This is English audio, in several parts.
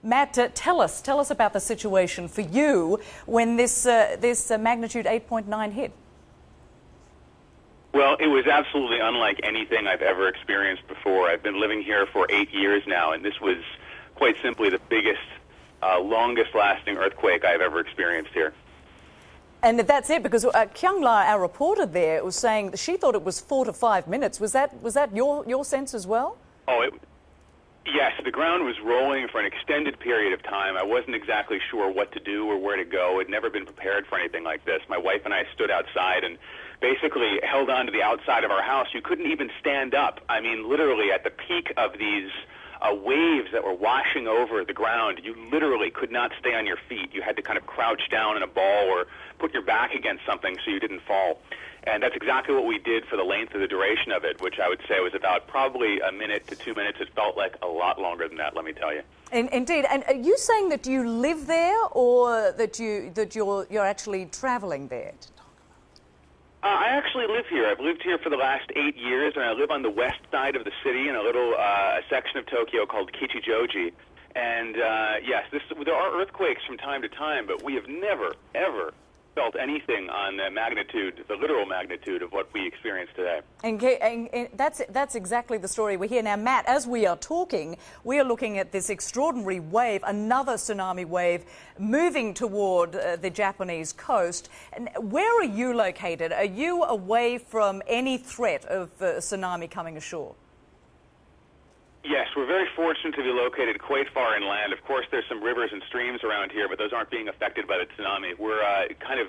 Matt, tell us about the situation for you when this magnitude 8.9 hit. Well, it was absolutely unlike anything I've ever experienced before. I've been living here for 8 years now, and this was quite simply the biggest, longest-lasting earthquake I've ever experienced here. And that's it, because Kyung-la, our reporter there, was saying that she thought it was 4 to 5 minutes. Was that your sense as well? Oh, yes, the ground was rolling for an extended period of time. I wasn't exactly sure what to do or where to go. I'd never been prepared for anything like this. My wife and I stood outside and basically held on to the outside of our house. You couldn't even stand up. I mean, literally at the peak of these waves that were washing over the ground, you literally could not stay on your feet. You had to kind of crouch down in a ball or put your back against something so you didn't fall. And that's exactly what we did for the length of the duration of it, which I would say was about probably a minute to 2 minutes. It felt like a lot longer than that, let me tell you. Indeed. And are you saying that you live there, or that you're actually traveling there? I actually live here. I've lived here for the last 8 years, and I live on the west side of the city in a little section of Tokyo called Kichijoji. And yes, there are earthquakes from time to time, but we have never, ever felt anything on the magnitude, the literal magnitude of what we experience today. And that's exactly the story we hear. Now, Matt, as we are talking, we are looking at this extraordinary wave, another tsunami wave, moving toward the Japanese coast. And where are you located? Are you away from any threat of tsunami coming ashore? Yes, we're very fortunate to be located quite far inland. Of course, there's some rivers and streams around here, but those aren't being affected by the tsunami. We're kind of,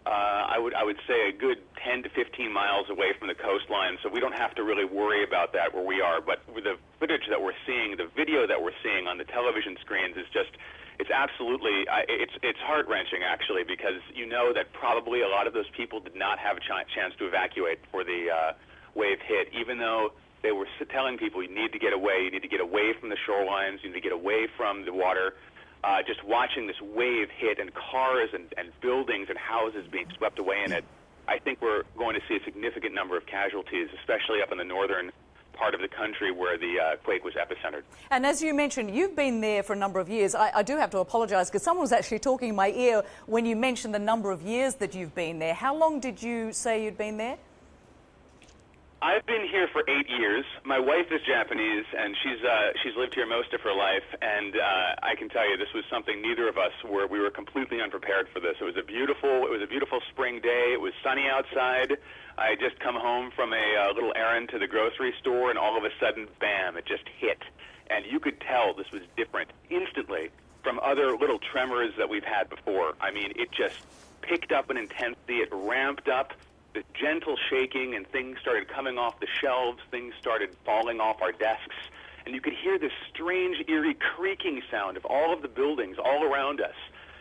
I would say, a good 10 to 15 miles away from the coastline, so we don't have to really worry about that where we are. But with the footage that we're seeing, the video that we're seeing on the television screens is just, it's absolutely, it's heart-wrenching, actually, because you know that probably a lot of those people did not have a chance to evacuate before the wave hit, even though they were telling people, you need to get away from the shorelines, you need to get away from the water. Just watching this wave hit and cars and buildings and houses being swept away in it, I think we're going to see a significant number of casualties, especially up in the northern part of the country where the quake was epicentered. And as you mentioned, you've been there for a number of years. I do have to apologise because someone was actually talking in my ear when you mentioned the number of years that you've been there. How long did you say you'd been there? I've been here for 8 years. My wife is Japanese, and she's lived here most of her life. And I can tell you, this was something neither of us we were completely unprepared for this. It was a beautiful spring day. It was sunny outside. I had just come home from a little errand to the grocery store, and all of a sudden, bam! It just hit, and you could tell this was different instantly from other little tremors that we've had before. I mean, it just picked up in intensity. It ramped up. The gentle shaking, and things started coming off the shelves, things started falling off our desks, and you could hear this strange, eerie creaking sound of all of the buildings all around us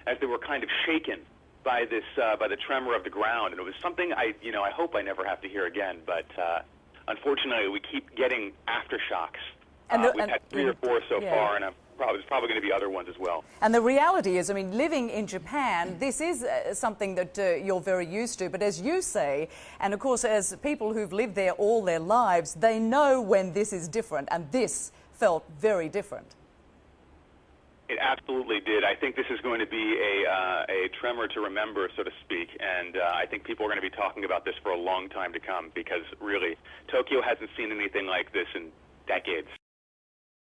as they were kind of shaken by this, by the tremor of the ground. And it was something I hope I never have to hear again, but unfortunately we keep getting aftershocks. We've had 3 or 4 so far, and there's probably going to be other ones as well. And the reality is, I mean, living in Japan, this is something that you're very used to. But as you say, and of course as people who've lived there all their lives, they know when this is different, and this felt very different. It absolutely did. I think this is going to be a tremor to remember, so to speak, and I think people are going to be talking about this for a long time to come, because really, Tokyo hasn't seen anything like this in decades.